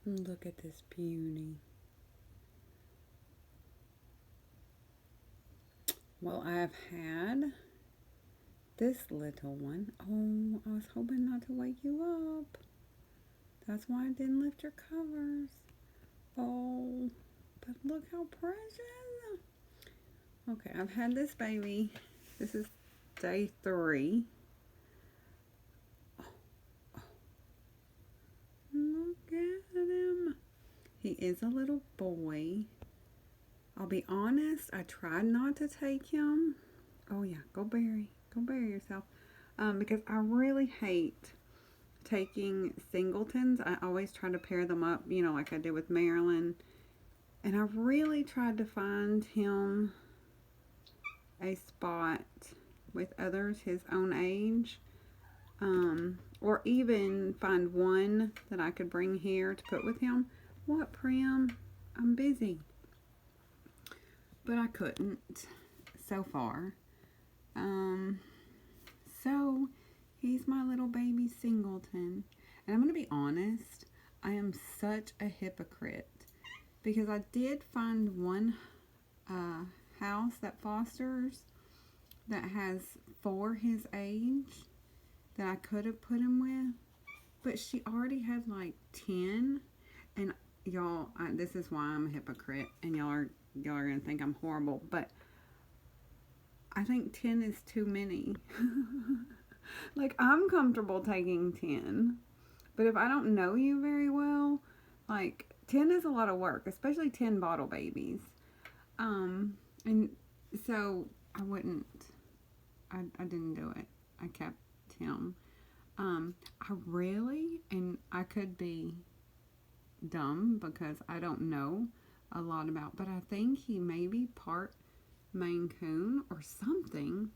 Look at this beauty. Well, I've had this little one. Oh, I was hoping not to wake you up. That's why I didn't lift your covers. Oh, but look how precious. Okay, I've had this baby. This is day 3. Look at him. He is a little boy. I'll be honest, I tried not to take him. Oh yeah, go bury yourself. Because I really hate taking singletons. I always try to pair them up, you know, like I did with Marilyn. And I really tried to find him a spot with others his own age. Or even find one that I could bring here to put with him. What, Prim? I'm busy. But I couldn't so far. So he's my little baby Singleton. And I'm going to be honest, I am such a hypocrite. Because I did find one house that fosters that has 4 his age that I could have put him with. But she already had like 10. And y'all, this is why I'm a hypocrite. And y'all are going to think I'm horrible. But I think 10 is too many. Like, I'm comfortable taking 10. But if I don't know you very well, like, 10 is a lot of work. Especially 10 bottle babies. And so, I didn't do it. I kept him. I really, and I could be dumb because I don't know a lot about, but I think he may be part Maine Coon or something,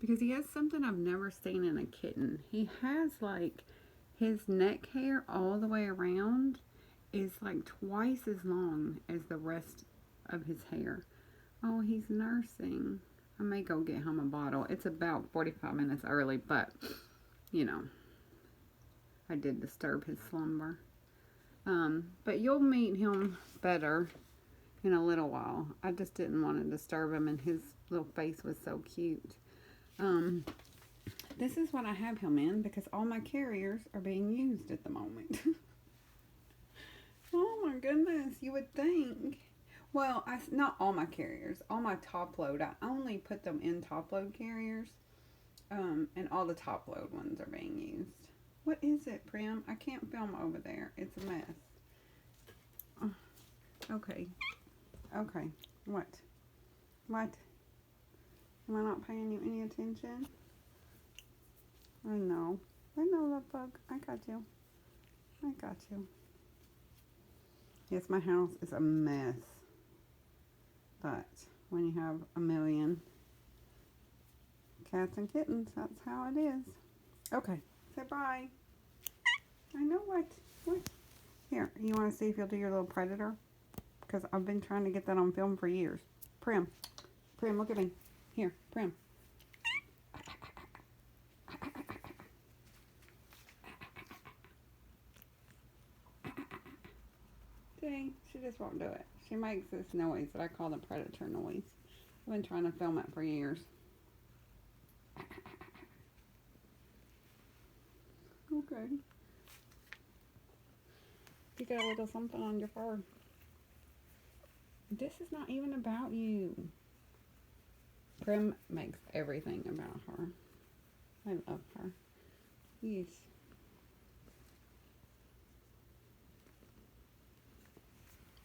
because he has something I've never seen in a kitten. He has like his neck hair all the way around is like twice as long as the rest of his hair. Oh, he's nursing. I may go get him a bottle. It's about 45 minutes early, but you know, I did disturb his slumber. But you'll meet him better in a little while. I just didn't want to disturb him, and his little face was so cute. This is what I have him in because all my carriers are being used at the moment. Oh my goodness, you would think. Well, not all my carriers, all my top load. I only put them in top load carriers, and all the top load ones are being used. What is it, Prim? I can't film over there. It's a mess. Oh, okay. Okay. What? What? Am I not paying you any attention? I know. I know, love bug. I got you. I got you. Yes, my house is a mess. But when you have a million cats and kittens, that's how it is. Okay. Say bye. I know what. What? Here, you want to see if you'll do your little predator? Because I've been trying to get that on film for years. Prim. Prim, look at me. Here, Prim. See, she just won't do it. She makes this noise that I call the predator noise. I've been trying to film it for years. Okay. You got a little something on your fur. This is not even about you. Prim makes everything about her. I love her. Yes.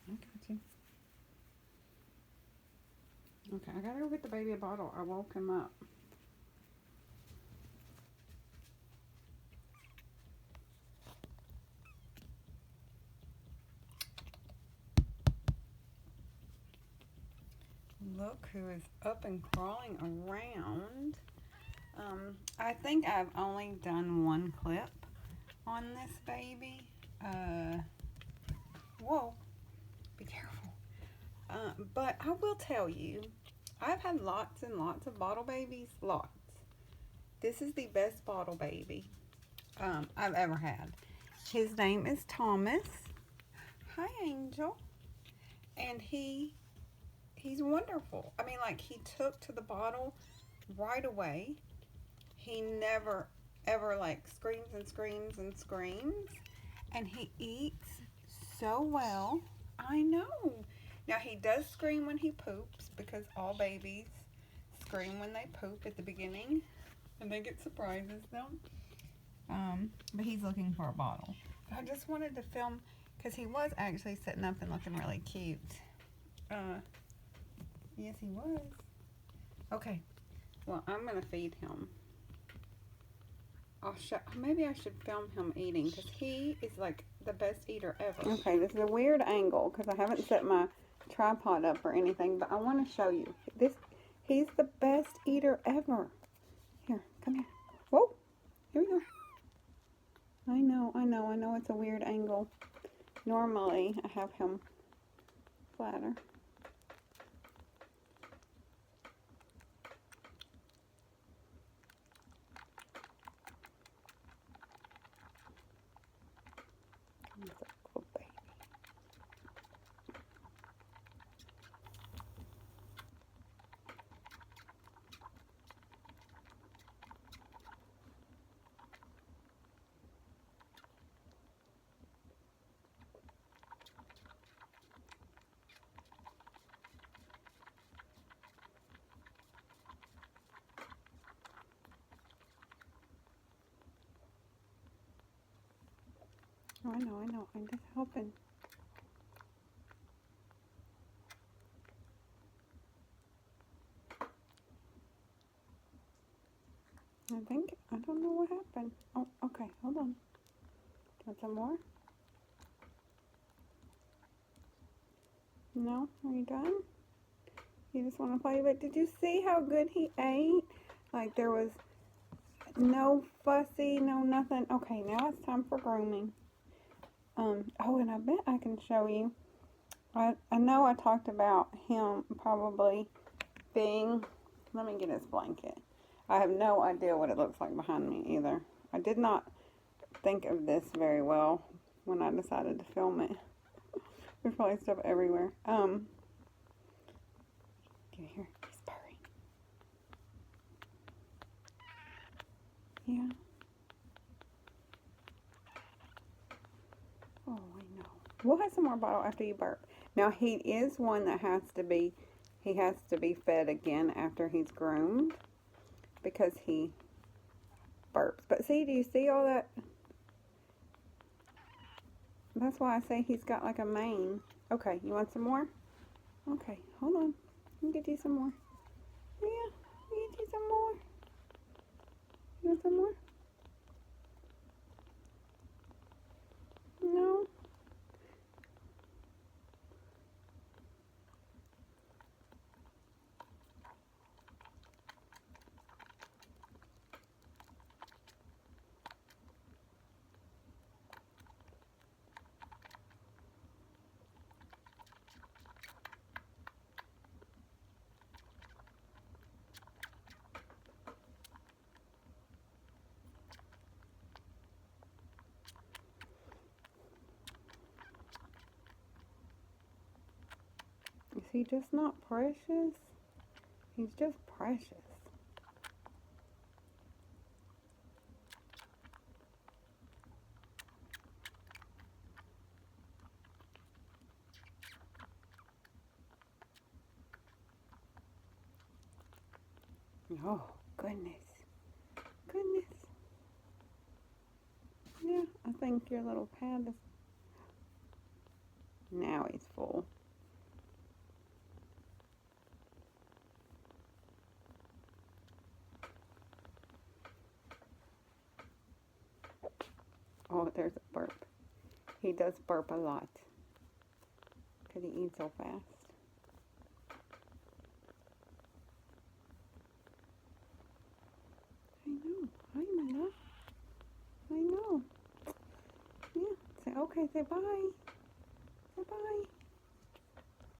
I got you. Okay, I gotta go get the baby a bottle. I woke him up. Look who is up and crawling around. I think I've only done one clip on this baby. Whoa, be careful. But I will tell you, I've had lots and lots of bottle babies, lots. This is the best bottle baby I've ever had. His name is Thomas. Hi, Angel. And he's wonderful. I mean, like, he took to the bottle right away. He never, ever, like, screams and screams and screams. And he eats so well. I know. Now, he does scream when he poops because all babies scream when they poop at the beginning. And they get surprises, them. But he's looking for a bottle. But I just wanted to film because he was actually sitting up and looking really cute. Yes, he was. Okay. Well, I'm going to feed him. Maybe I should film him eating because he is like the best eater ever. Okay, this is a weird angle because I haven't set my tripod up or anything, but I want to show you. He's the best eater ever. Here, come here. Whoa, here we go. I know it's a weird angle. Normally, I have him flatter. I know. I'm just helping. I don't know what happened. Oh, okay, hold on. Want some more? No? Are you done? You just want to play with it? Did you see how good he ate? Like, there was no fussy, no nothing. Okay, now it's time for grooming. Oh, and I bet I can show you. I know I talked about him probably being, let me get his blanket. I have no idea what it looks like behind me either. I did not think of this very well when I decided to film it. There's probably stuff everywhere. Get here, he's purring. Yeah. Oh, I know. We'll have some more bottle after you burp. Now, he is one that has to be fed again after he's groomed because he burps. But see, do you see all that? That's why I say he's got like a mane. Okay, you want some more? Okay, hold on. Let me get you some more. Yeah, let me get you some more. You want some more? No? Is he just not precious? He's just precious. Oh, goodness. Goodness. Yeah, I think your little pad is... Now he's full. Oh, there's a burp. He does burp a lot because he eats so fast. I know. Yeah. Say, okay, say bye.